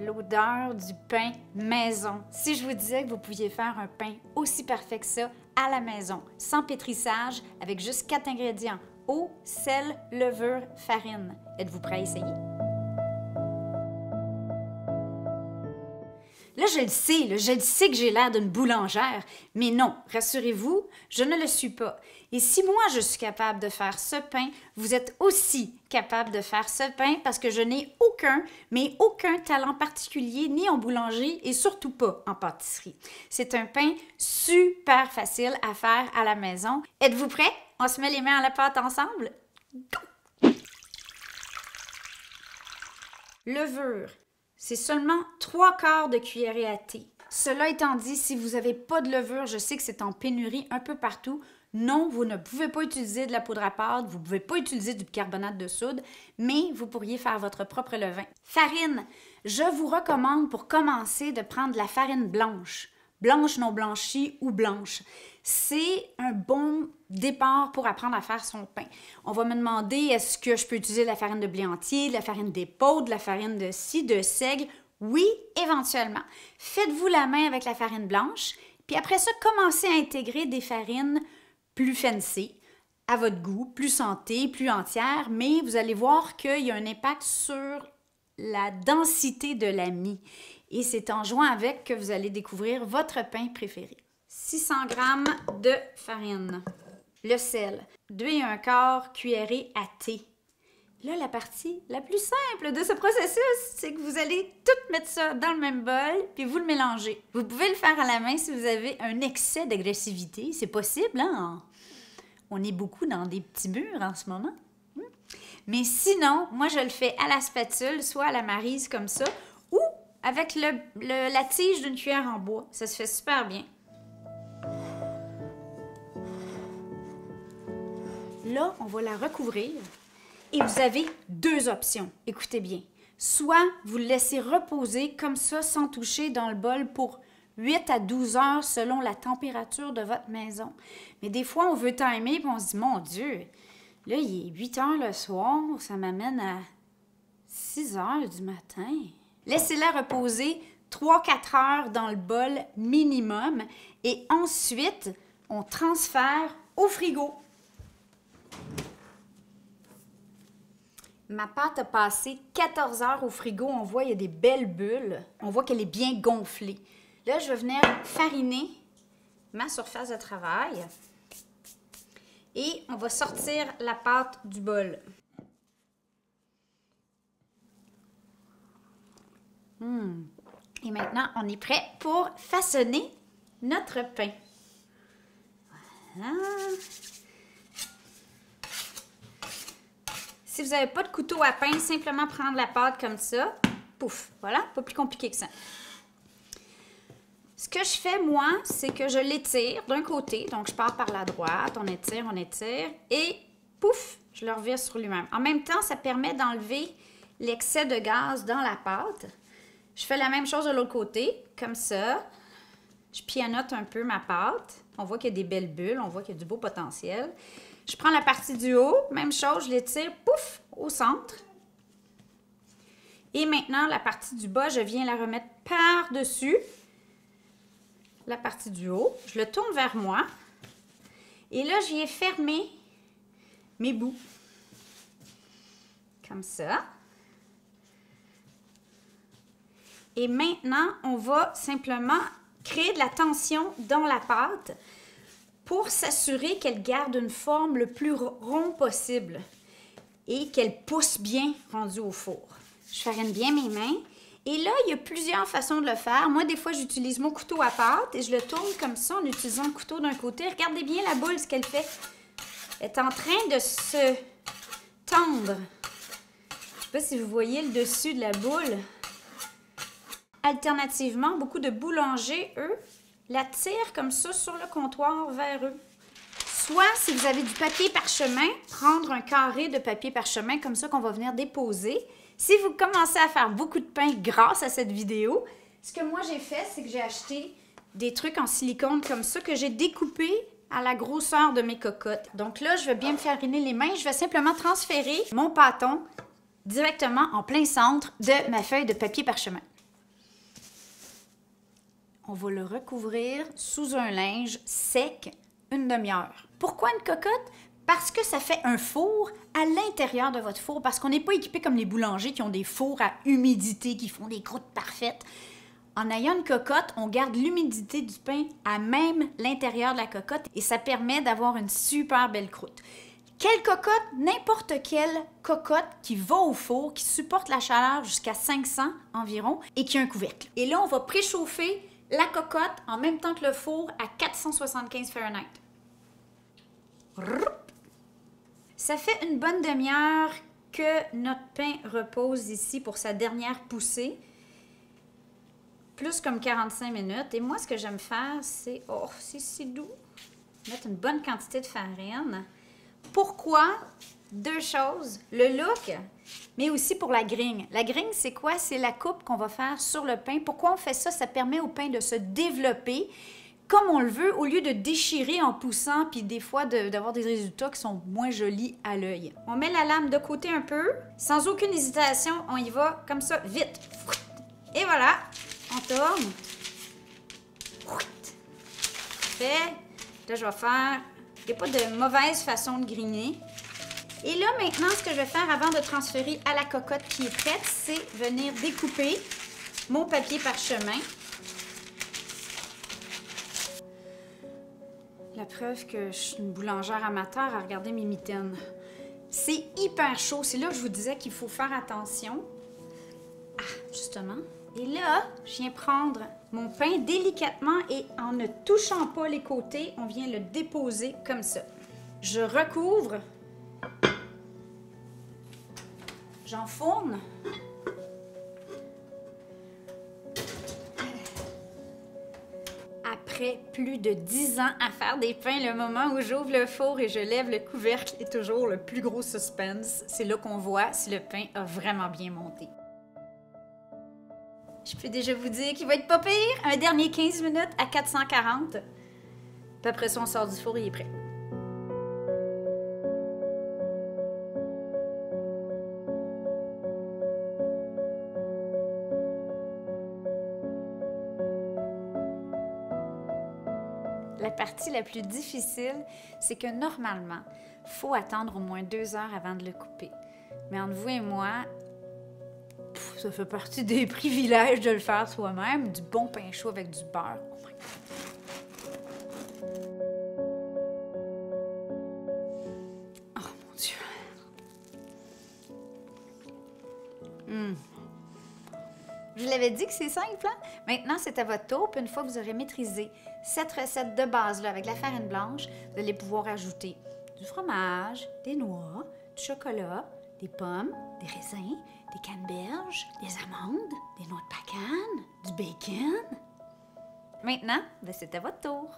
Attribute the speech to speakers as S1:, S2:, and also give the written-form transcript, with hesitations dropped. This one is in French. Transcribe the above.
S1: l'odeur du pain maison. Si je vous disais que vous pouviez faire un pain aussi parfait que ça à la maison, sans pétrissage, avec juste 4 ingrédients, eau, sel, levure, farine. Êtes-vous prêt à essayer? Là, je le sais que j'ai l'air d'une boulangère, mais non, rassurez-vous, je ne le suis pas. Et si moi, je suis capable de faire ce pain, vous êtes aussi capable de faire ce pain parce que je n'ai aucun talent particulier, ni en boulangerie et surtout pas en pâtisserie. C'est un pain super facile à faire à la maison. Êtes-vous prêts? On se met les mains à la pâte ensemble? Go! Levure. C'est seulement 3/4 de cuillerée à thé. Cela étant dit, si vous n'avez pas de levure, je sais que c'est en pénurie un peu partout. Non, vous ne pouvez pas utiliser de la poudre à pâte, vous ne pouvez pas utiliser du bicarbonate de soude, mais vous pourriez faire votre propre levain. Farine. Je vous recommande pour commencer de prendre de la farine blanche. Blanche, non blanchie ou blanche. C'est un bon départ pour apprendre à faire son pain. On va me demander, est-ce que je peux utiliser de la farine de blé entier, de la farine d'épaule, de la farine de scie, de seigle? Oui, éventuellement. Faites-vous la main avec la farine blanche, puis après ça, commencez à intégrer des farines plus fancy, à votre goût, plus santé, plus entières, mais vous allez voir qu'il y a un impact sur la densité de la mie. Et c'est en jouant avec que vous allez découvrir votre pain préféré. 600 g de farine. Le sel. 2,25 cuillerées à thé. Là, la partie la plus simple de ce processus, c'est que vous allez tout mettre ça dans le même bol, puis vous le mélangez. Vous pouvez le faire à la main si vous avez un excès d'agressivité. C'est possible, hein? On est beaucoup dans des petits murs en ce moment. Mais sinon, moi, je le fais à la spatule, soit à la maryse comme ça, ou avec la tige d'une cuillère en bois. Ça se fait super bien. Là, on va la recouvrir et vous avez 2 options. Écoutez bien. Soit vous le laissez reposer comme ça, sans toucher dans le bol pour 8 à 12 heures selon la température de votre maison. Mais des fois, on veut timer et on se dit, mon Dieu, là, il est 8 heures le soir, ça m'amène à 6 heures du matin. Laissez-la reposer 3-4 heures dans le bol minimum et ensuite, on transfère au frigo. Ma pâte a passé 14 heures au frigo. On voit qu'il y a des belles bulles. On voit qu'elle est bien gonflée. Là, je vais venir fariner ma surface de travail. Et on va sortir la pâte du bol. Et maintenant, on est prêt pour façonner notre pain. Voilà. Si vous n'avez pas de couteau à pain, simplement prendre la pâte comme ça. Pouf, voilà, pas plus compliqué que ça. Ce que je fais, moi, c'est que je l'étire d'un côté. Donc, je pars par la droite, on étire, et pouf, je le revire sur lui-même. En même temps, ça permet d'enlever l'excès de gaz dans la pâte. Je fais la même chose de l'autre côté, comme ça. Je pianote un peu ma pâte. On voit qu'il y a des belles bulles, on voit qu'il y a du beau potentiel. Je prends la partie du haut, même chose, je l'étire, pouf, au centre. Et maintenant, la partie du bas, je viens la remettre par-dessus la partie du haut. Je le tourne vers moi. Et là, je viens fermer mes bouts. Comme ça. Et maintenant, on va simplement créer de la tension dans la pâte pour s'assurer qu'elle garde une forme le plus rond possible et qu'elle pousse bien rendue au four. Je farine bien mes mains. Et là, il y a plusieurs façons de le faire. Moi, des fois, j'utilise mon couteau à pâte et je le tourne comme ça en utilisant le couteau d'un côté. Regardez bien la boule, ce qu'elle fait. Elle est en train de se tendre. Je ne sais pas si vous voyez le dessus de la boule. Alternativement, beaucoup de boulangers, eux, la tirent comme ça sur le comptoir vers eux. Soit, si vous avez du papier parchemin, prendre un carré de papier parchemin comme ça qu'on va venir déposer. Si vous commencez à faire beaucoup de pain grâce à cette vidéo, ce que moi j'ai fait, c'est que j'ai acheté des trucs en silicone comme ça que j'ai découpés à la grosseur de mes cocottes. Donc là, je vais bien me fariner les mains. Je vais simplement transférer mon pâton directement en plein centre de ma feuille de papier parchemin. On va le recouvrir sous un linge sec une demi-heure. Pourquoi une cocotte? Parce que ça fait un four à l'intérieur de votre four, parce qu'on n'est pas équipé comme les boulangers qui ont des fours à humidité, qui font des croûtes parfaites. En ayant une cocotte, on garde l'humidité du pain à même l'intérieur de la cocotte et ça permet d'avoir une super belle croûte. Quelle cocotte? N'importe quelle cocotte qui va au four, qui supporte la chaleur jusqu'à 500 environ et qui a un couvercle. Et là, on va préchauffer la cocotte en même temps que le four à 475 Fahrenheit. Ça fait une bonne demi-heure que notre pain repose ici pour sa dernière poussée. Plus comme 45 minutes. Et moi, ce que j'aime faire, c'est... Oh, c'est si doux! Mettre une bonne quantité de farine. Pourquoi? Deux choses. Le look, mais aussi pour la grigne. La grigne, c'est quoi? C'est la coupe qu'on va faire sur le pain. Pourquoi on fait ça? Ça permet au pain de se développer comme on le veut, au lieu de déchirer en poussant, puis des fois d'avoir des résultats qui sont moins jolis à l'œil. On met la lame de côté un peu. Sans aucune hésitation, on y va comme ça, vite. Et voilà, on tourne. Fait. Là, je vais faire... Il n'y a pas de mauvaise façon de grigner. Et là, maintenant, ce que je vais faire avant de transférer à la cocotte qui est prête, c'est venir découper mon papier parchemin. La preuve que je suis une boulangère amateur à regarder mes mitaines. C'est hyper chaud. C'est là que je vous disais qu'il faut faire attention. Ah, justement. Et là, je viens prendre mon pain délicatement et en ne touchant pas les côtés, on vient le déposer comme ça. Je recouvre. J'enfourne. Après plus de 10 ans à faire des pains, le moment où j'ouvre le four et je lève le couvercle est toujours le plus gros suspense. C'est là qu'on voit si le pain a vraiment bien monté. Je peux déjà vous dire qu'il va être pas pire. Un dernier 15 minutes à 440. Puis après ça, on sort du four et il est prêt. La partie la plus difficile, c'est que normalement, il faut attendre au moins 2 heures avant de le couper. Mais entre vous et moi, ça fait partie des privilèges de le faire soi-même. Du bon pain chaud avec du beurre. Oh my God. Oh mon Dieu. Je vous l'avais dit que c'est simple, hein? Maintenant, c'est à votre tour. Puis une fois que vous aurez maîtrisé cette recette de base-là avec la farine blanche, vous allez pouvoir ajouter du fromage, des noix, du chocolat, des pommes, des raisins, des canneberges, des amandes, des noix de pacane, du bacon. Maintenant, c'est à votre tour.